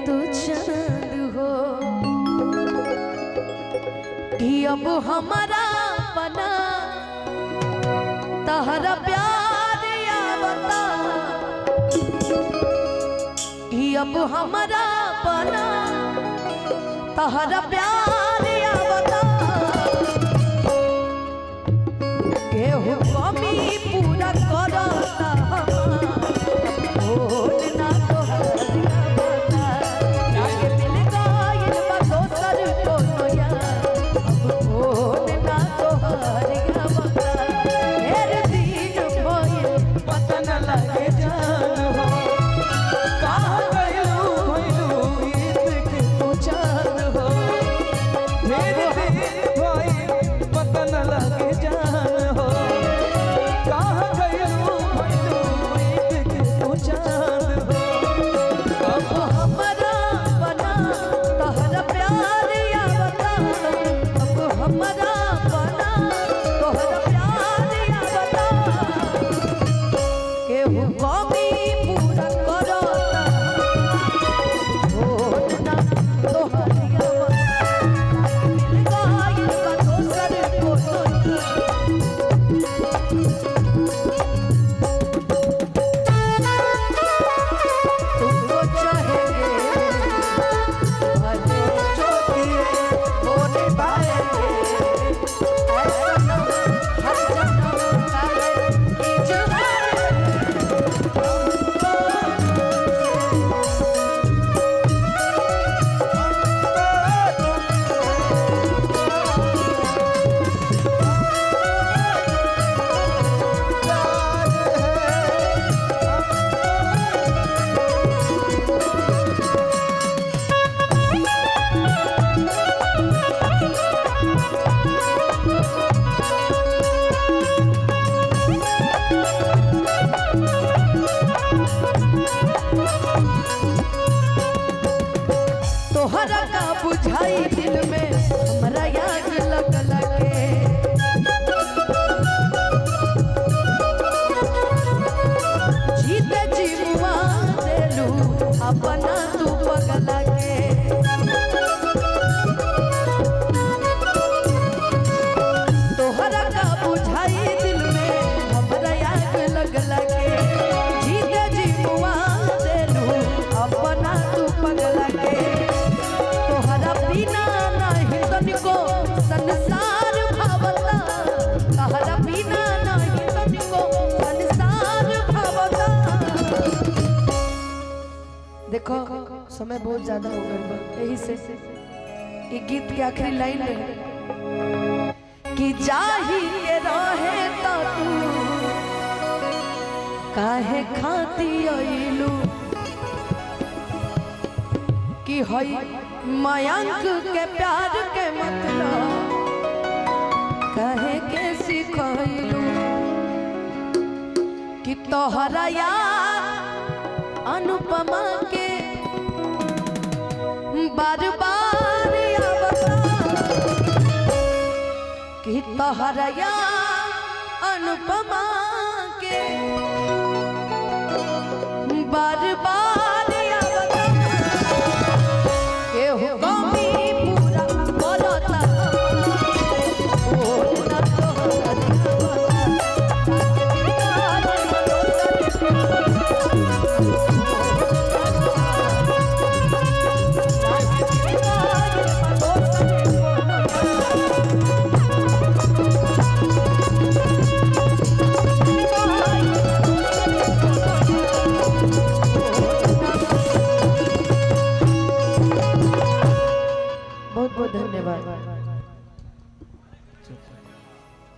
तू चांद हो कि अब हमारा बना तहरा प्यार आवता कि अब हमारा बना तहरा प्यार आवता केहू कमी पूरा करता तोहरा का बुझाई दिल में हमरा याद लगल के जीते जीवा देलू अपना तू पगला के तोहरा का बुझाई दिल में हमरा याद लगल के जीते जीवा देलू अपना तू पगला के बिना नहीं तनिको संसार भावता तहरा बिना नहीं तनिको संसार भावता। देखो समय बहुत ज्यादा हो गया यही से ये गीत के आखिरी लाइन है कि जाही के रहे तो तू काहे खाती आइलू कि हई मयंक के प्यार के मतलब कहे के सिखैलू कि तोहरा याद अनुपमा के बार बार आवता कि तोहरा याद अनुपमा के